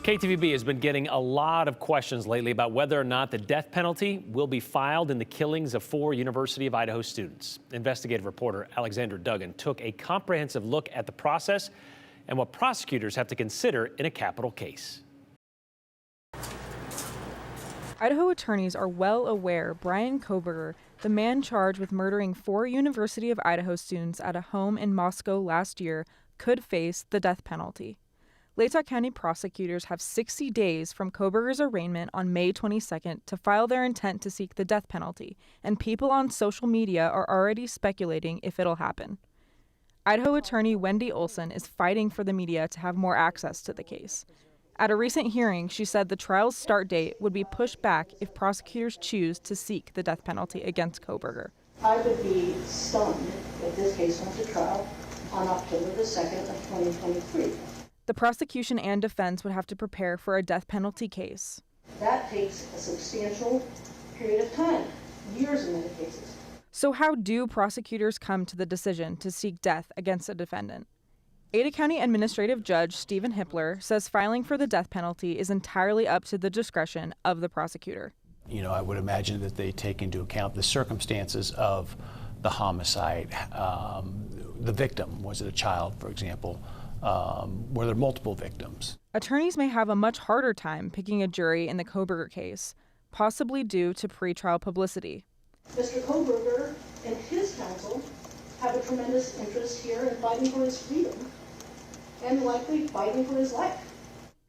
KTVB has been getting a lot of questions lately about whether or not the death penalty will be filed in the killings of 4 University of Idaho students. Investigative reporter Alexander Duggan took a comprehensive look at the process and what prosecutors have to consider in a capital case. Idaho attorneys are well aware Bryan Kohberger, the man charged with murdering 4 University of Idaho students at a home in Moscow last year, could face the death penalty. Latah County prosecutors have 60 days from Kohberger's arraignment on May 22nd to file their intent to seek the death penalty, and people on social media are already speculating if it'll happen. Idaho attorney Wendy Olson is fighting for the media to have more access to the case. At a recent hearing, she said the trial's start date would be pushed back if prosecutors choose to seek the death penalty against Kohberger. I would be stunned if this case went to trial on October the 2nd of 2023. The prosecution and defense would have to prepare for a death penalty case. That takes a substantial period of time, years in many cases. So how do prosecutors come to the decision to seek death against a defendant? Ada County Administrative Judge Stephen Hippler says filing for the death penalty is entirely up to the discretion of the prosecutor. I would imagine that they take into account the circumstances of the homicide. The victim, was it a child, for example? Were there multiple victims? Attorneys may have a much harder time picking a jury in the Kohberger case, possibly due to pretrial publicity. Mr. Kohberger and his counsel have a tremendous interest here in fighting for his freedom and likely fighting for his life.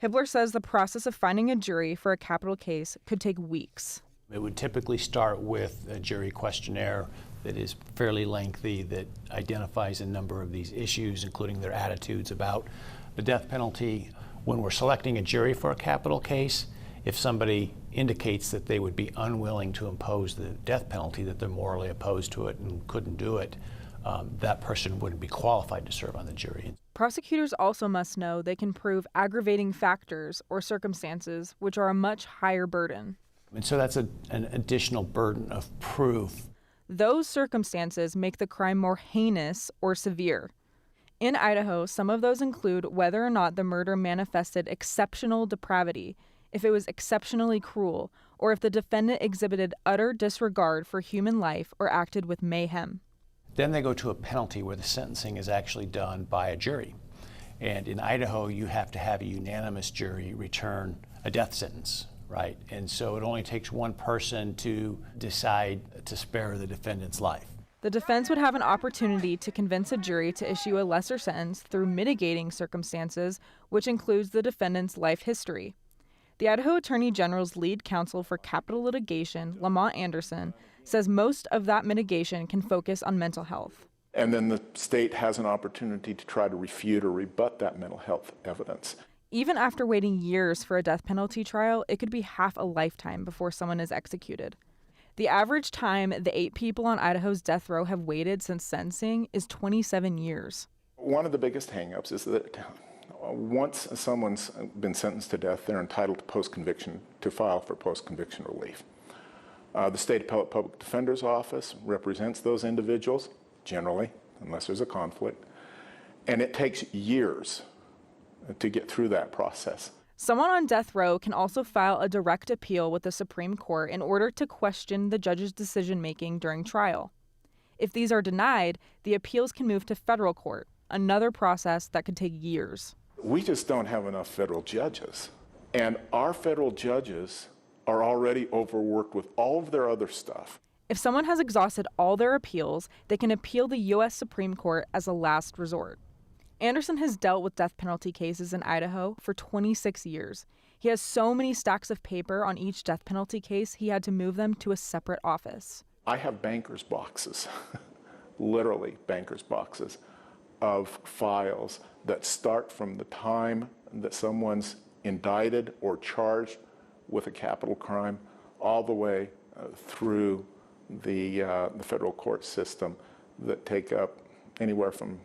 Hippler says the process of finding a jury for a capital case could take weeks. It would typically start with a jury questionnaire that is fairly lengthy, that identifies a number of these issues, including their attitudes about the death penalty. When we're selecting a jury for a capital case, if somebody indicates that they would be unwilling to impose the death penalty, that they're morally opposed to it and couldn't do it, that person wouldn't be qualified to serve on the jury. Prosecutors also must know they can prove aggravating factors or circumstances, which are a much higher burden. And so that's an additional burden of proof. Those circumstances make the crime more heinous or severe. In Idaho, some of those include whether or not the murder manifested exceptional depravity, if it was exceptionally cruel, or if the defendant exhibited utter disregard for human life or acted with mayhem. Then they go to a penalty where the sentencing is actually done by a jury. And in Idaho, you have to have a unanimous jury return a death sentence, right? And so it only takes one person to decide to spare the defendant's life. The defense would have an opportunity to convince a jury to issue a lesser sentence through mitigating circumstances, which includes the defendant's life history. The Idaho Attorney General's lead counsel for capital litigation, Lamont Anderson, says most of that mitigation can focus on mental health. And then the state has an opportunity to try to refute or rebut that mental health evidence. Even after waiting years for a death penalty trial, it could be half a lifetime before someone is executed. The average time the 8 people on Idaho's death row have waited since sentencing is 27 years. One of the biggest hangups is that once someone's been sentenced to death, they're entitled to file for post-conviction relief. The State Appellate Public Defender's Office represents those individuals, generally, unless there's a conflict, and it takes years to get through that process. Someone on death row can also file a direct appeal with the Supreme Court in order to question the judge's decision-making during trial. If these are denied, the appeals can move to federal court, another process that could take years. We just don't have enough federal judges. And our federal judges are already overworked with all of their other stuff. If someone has exhausted all their appeals, they can appeal the U.S. Supreme Court as a last resort. Anderson has dealt with death penalty cases in Idaho for 26 years. He has so many stacks of paper on each death penalty case, he had to move them to a separate office. I have banker's boxes, literally banker's boxes, of files that start from the time that someone's indicted or charged with a capital crime all the way through the federal court system that take up anywhere from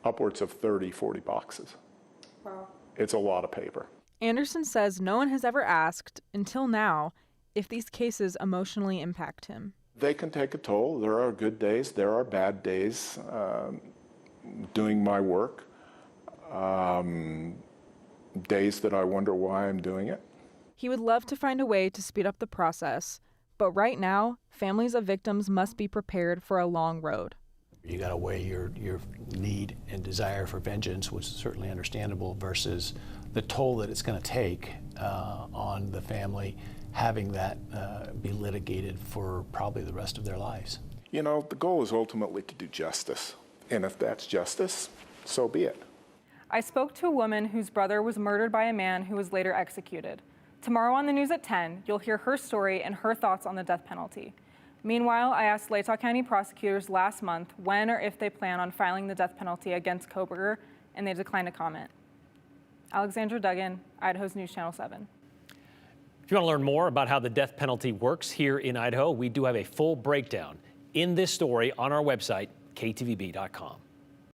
upwards of 30, 40 boxes. Wow. It's a lot of paper. Anderson says no one has ever asked, until now, if these cases emotionally impact him. They can take a toll. There are good days, there are bad days doing my work. days that I wonder why I'm doing it. He would love to find a way to speed up the process, but right now, families of victims must be prepared for a long road. You got to weigh your need and desire for vengeance, which is certainly understandable, versus the toll that it's going to take on the family having that be litigated for probably the rest of their lives. You know, the goal is ultimately to do justice. And if that's justice, so be it. I spoke to a woman whose brother was murdered by a man who was later executed. Tomorrow on the news at 10, you'll hear her story and her thoughts on the death penalty. Meanwhile, I asked Latah County prosecutors last month when or if they plan on filing the death penalty against Kohberger, and they declined to comment. Alexandra Duggan, Idaho's News Channel 7. If you want to learn more about how the death penalty works here in Idaho, we do have a full breakdown in this story on our website, ktvb.com.